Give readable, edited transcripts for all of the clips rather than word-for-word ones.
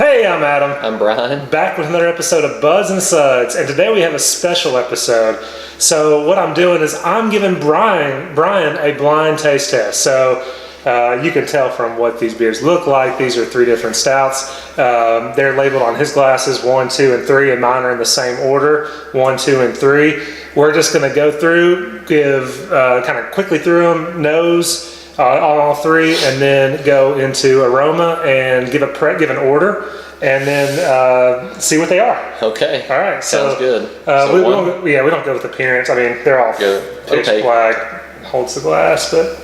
Hey, I'm Adam. I'm Bryan. Back with another episode of Buzz and Suds, and today we have a special episode. So what I'm doing is I'm giving Bryan a blind taste test. So you can tell from what these beers look like. These are three different stouts. They're labeled on his glasses 1, 2, and 3, and mine are in the same order 1, 2, and 3. We're just going to go through, give kind of quickly through them, nose on all three, and then go into aroma and give an order, and then see what they are. Okay. All right. Sounds good. We don't go with appearance. I mean, they're all pitch black. Holds the glass, but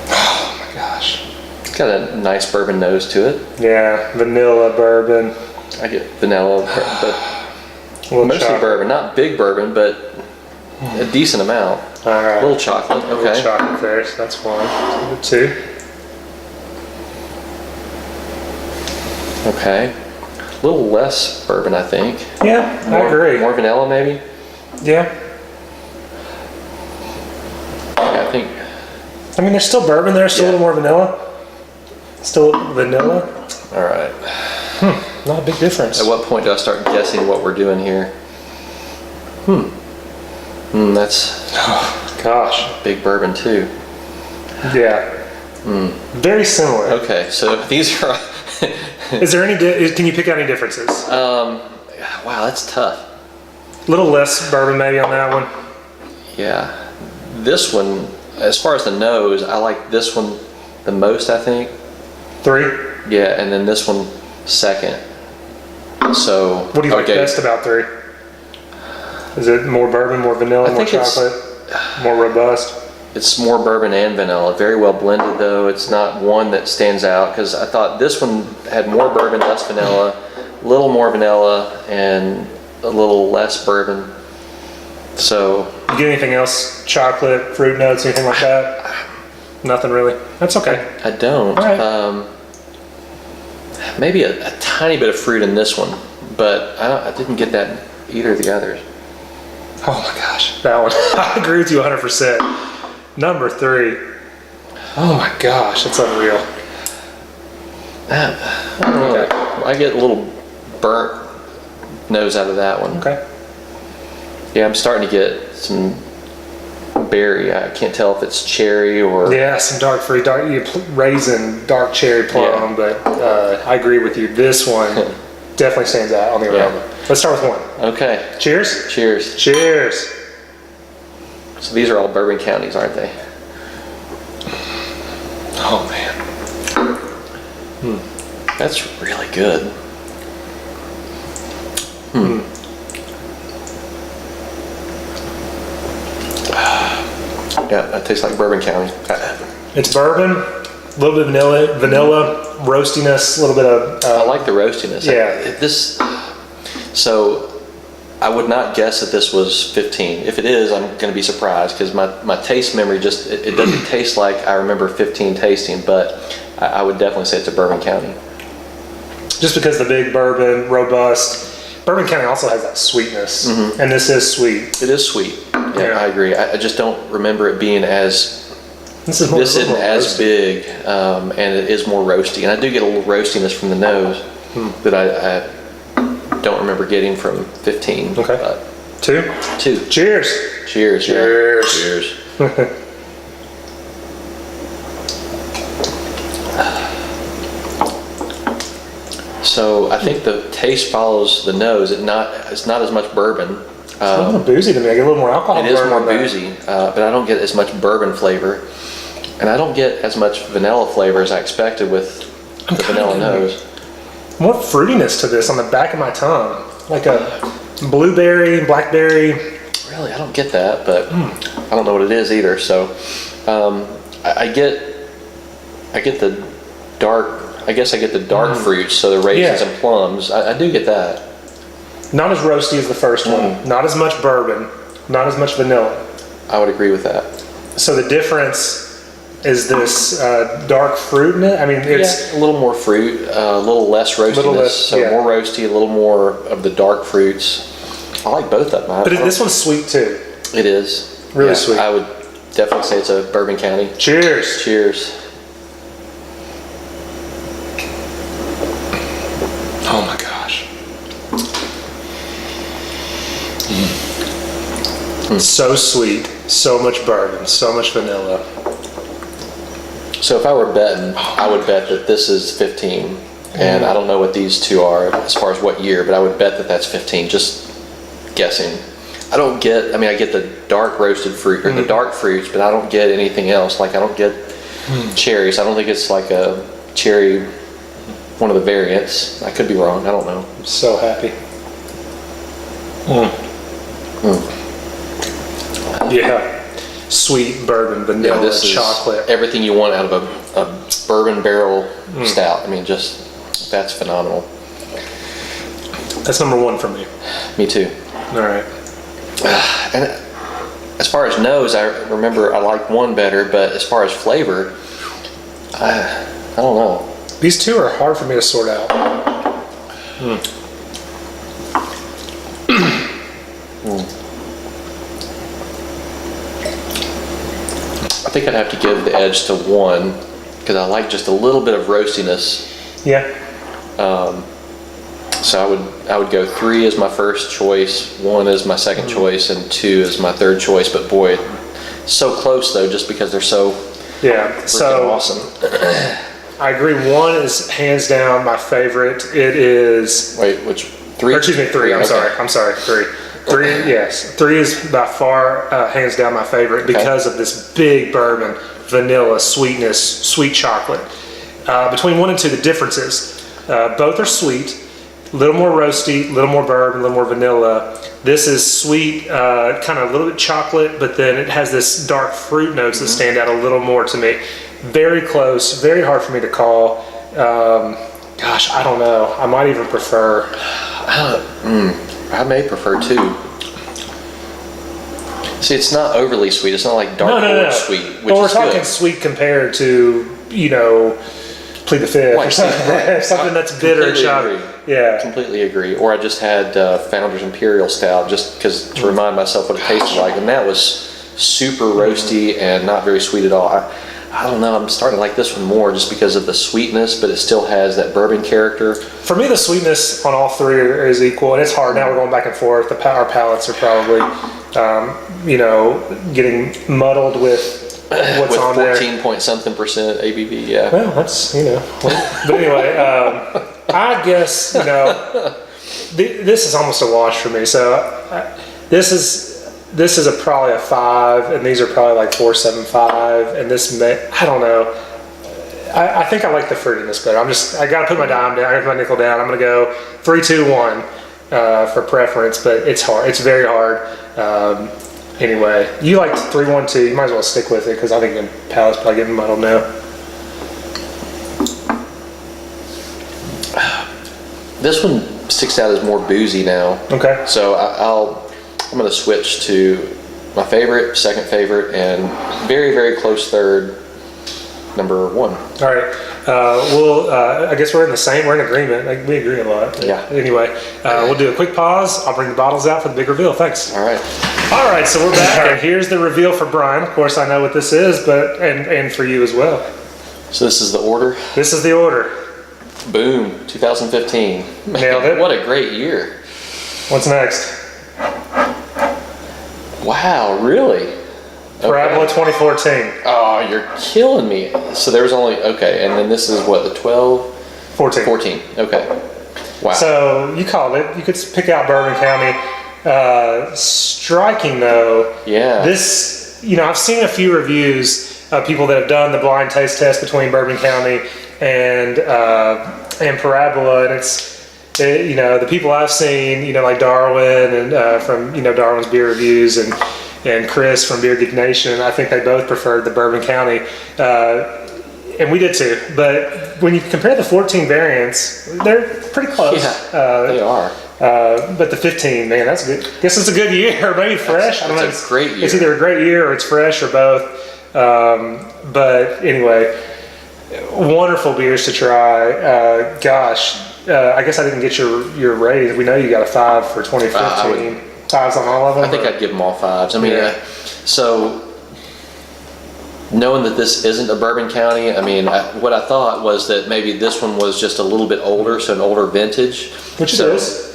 oh my gosh, It's got a nice bourbon nose to it. yeah, vanilla bourbon. I get vanilla, but mostly chocolate. bourbon. Not big bourbon, but a decent amount. All right. A little chocolate. A little chocolate there, so that's one. So 2. Okay. A little less bourbon, I think. Yeah, I agree. More vanilla, maybe? Yeah. Yeah, I think. I mean, there's still bourbon there, still a little more vanilla. Still vanilla. All right. Not a big difference. At what point do I start guessing what we're doing here? That's Oh, gosh. big bourbon, too. Yeah. Very similar. Okay, so these are. Is there any? Can you pick out any differences? Wow, that's tough. A little less bourbon maybe on that one. Yeah, this one, as far as the nose, I like this one the most, I think. 3. Yeah, and then this one second. So What do you like best about 3? Is it more bourbon, more vanilla, more chocolate, more robust? It's more bourbon and vanilla. Very well blended, though. It's not one that stands out, because I thought this one had more bourbon, less vanilla, a little more vanilla, and a little less bourbon. So You get anything else? Chocolate, fruit notes, anything like that? Nothing really. That's okay. I don't. All right. Maybe a tiny bit of fruit in this one, but I didn't get that in either of the others. Oh my gosh, that one. I agree with you 100%. Number 3. Oh my gosh, that's unreal. I don't know. Okay. I get a little burnt nose out of that one. Okay. Yeah, I'm starting to get some berry. I can't tell if it's cherry or. Yeah, some dark fruit, raisin, dark cherry plum, but I agree with you. This one definitely stands out on the aroma. Let's start with 1. Okay. Cheers. Cheers. Cheers. So these are all bourbon counties, aren't they? Oh man. That's really good. Yeah, that tastes like bourbon county. It's bourbon, a little bit of vanilla, roastiness, a little bit of. I like the roastiness. Yeah. So I would not guess that this was 15. If it is, I'm going to be surprised, because my taste memory just, it doesn't taste like I remember 15 tasting, but I would definitely say it's a bourbon county. Just because the big bourbon, robust. Bourbon County also has that sweetness, and this is sweet. It is sweet. Yeah. I agree. I just don't remember it being as. This isn't as big, and it is more roasty, and I do get a little roastiness from the nose that I don't remember getting from 15. Okay. But 2. 2. Cheers. Cheers. Cheers. Yeah. Cheers. So I think the taste follows the nose. It's not as much bourbon. It's a little more boozy to me. I get a little more alcohol. It is more boozy, but I don't get as much bourbon flavor, and I don't get as much vanilla flavor as I expected with the vanilla nose. More fruitiness to this on the back of my tongue, like a blueberry, blackberry. Really, I don't get that, but I don't know what it is either. So I get the dark. I guess I get the dark fruits, so the raisins and plums. I do get that. Not as roasty as the first one. Not as much bourbon. Not as much vanilla. I would agree with that. So the difference is this dark fruit in it. I mean, it's a little more fruit, a little less roastiness. More roasty, a little more of the dark fruits. I like both of them. But this one's sweet too. It is. Really sweet. I would definitely say it's a Bourbon County. Cheers. Cheers. So sweet, so much bourbon, so much vanilla. So if I were betting, I would bet that this is 15. And I don't know what these two are as far as what year, but I would bet that that's 15, just guessing. I get the dark roasted fruit, or the dark fruits, but I don't get anything else. Like, I don't get cherries. I don't think it's like a cherry, one of the variants. I could be wrong. I don't know. I'm so happy. Yeah. Sweet bourbon, vanilla, this chocolate. Is everything you want out of a bourbon barrel stout. I mean, that's phenomenal. That's number one for me. Me too. All right. And as far as nose, I remember I liked one better, but as far as flavor, I don't know. These two are hard for me to sort out. I think I'd have to give the edge to one, because I like just a little bit of roastiness. Yeah. So I would go 3 as my first choice, 1 as my second choice, and 2 as my third choice. But boy, so close though, just because they're so freaking awesome. I agree. 1 is hands down my favorite. It is. Wait, which 3? Or excuse me, 3. I'm sorry. 3. 3. Yes, 3 is by far hands down my favorite because of this big bourbon, vanilla, sweetness, sweet chocolate. Between 1 and 2, the differences. Both are sweet. A little more roasty, a little more bourbon, a little more vanilla. This is sweet, kind of a little bit chocolate, but then it has this dark fruit notes that stand out a little more to me. Very close, very hard for me to call. Gosh, I don't know. I might even prefer. I may prefer 2. See, it's not overly sweet. It's not like dark orange sweet, which but we're is talking good. sweet compared to, Plead the Fifth or something, something that's bitter. Yeah. Completely agree. Or I just had Founder's Imperial Stout just because to remind myself what it tasted like, and that was super roasty and not very sweet at all. I don't know. I'm starting to like this one more just because of the sweetness, but it still has that bourbon character. For me, the sweetness on all 3 is equal, and it's hard now. We're going back and forth. Our palates are probably, getting muddled with what's on there. 14 point something % ABV. Yeah. Well, that's But anyway, I guess this is almost a wash for me. So this is probably a 5, and these are probably like 4.75, and I don't know. I think I like the fruitiness better. I got to put my dime down. I got to put my nickel down. I'm going to go 3, 2, 1 for preference, but it's hard. It's very hard. Anyway, you liked 3, 1, 2. You might as well stick with it because I think the palate's probably getting muddled now. This one sticks out as more boozy now. Okay. So I'm going to switch to my favorite, second favorite, and very, very close third, number 1. All right. I guess we're in agreement. We agree a lot. Yeah. Anyway, we'll do a quick pause. I'll bring the bottles out for the big reveal. Thanks. All right. All right, so we're back, and here's the reveal for Bryan. Of course, I know what this is, but and for you as well. So this is the order? This is the order. Boom, 2015. Nailed it. What a great year. What's next? Wow, really? Parabola 2014. Oh, you're killing me. So there's only, and then this is what, the 12? 14. 14, okay. Wow. So you called it. You could pick out Bourbon County. Striking though. Yeah. This, I've seen a few reviews of people that have done the blind taste test between Bourbon County and Parabola, and the people I've seen, like Darwin and from Darwin's Beer Reviews and Chris from Beer Geek Nation, I think they both preferred the Bourbon County, and we did too. But when you compare the 14 variants, they're pretty close. Yeah, they are. But the 15, man, that's good. Guess it's a good year, or maybe fresh. I don't know. It's a great year. It's either a great year or it's fresh or both. But anyway, wonderful beers to try. I guess I didn't get your rating. We know you got a 5 for 2015. 5s on all of them? I think I'd give them all 5s. I mean, so knowing that this isn't a Bourbon County, what I thought was that maybe this one was just a little bit older, so an older vintage. Which it is.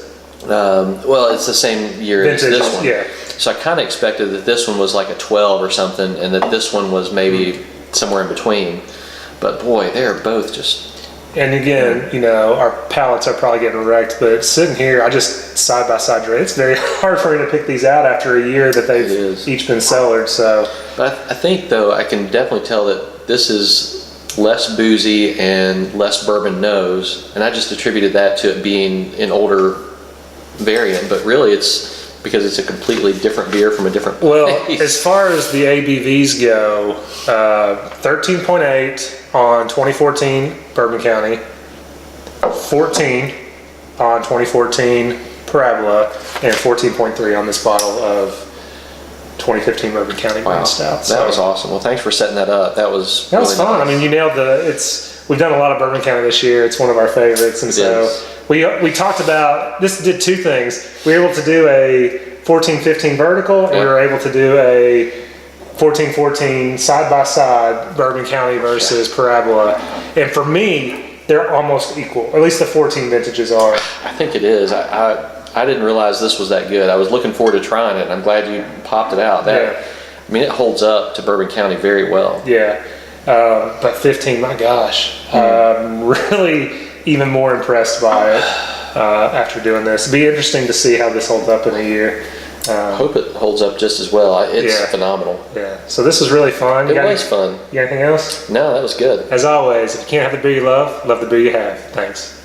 Well, it's the same year as Vintage, this one. yeah. So I kind of expected that this one was like a 12 or something, and that this one was maybe somewhere in between. But boy, they're both just. And again, you know, our palates are probably getting wrecked, but sitting here, I just side by side drink. It's very hard for me to pick these out after a year that they've each been cellared. So, but I think though I can definitely tell that this is less boozy and less bourbon nose, and I just attributed that to it being an older variant. But really, it's because it's a completely different beer from a different place. Well, as far as the ABVs go, 13.8 on 2014 Bourbon County, 14 on 2014 Parabola, and 14.3 on this bottle of 2015 Bourbon County Green Stout. That was awesome. Well, thanks for setting that up. That was really fun. nice. I mean, you nailed we've done a lot of Bourbon County this year. It's one of our favorites, and so we talked about this. Did two things. We were able to do a 14-15 vertical, and we were able to do a 14-14 side by side Bourbon County versus Parabola. And for me, they're almost equal. At least the 14 vintages are. I think it is. I didn't realize this was that good. I was looking forward to trying it, and I'm glad you popped it out. I mean, it holds up to Bourbon County very well. Yeah. But 15, my gosh, really even more impressed by it after doing this. It'd be interesting to see how this holds up in a year. I hope it holds up just as well. It's phenomenal. Yeah. So this was really fun. It was fun. You got anything else? No, that was good. As always, if you can't have the beer you love the beer you have. Thanks.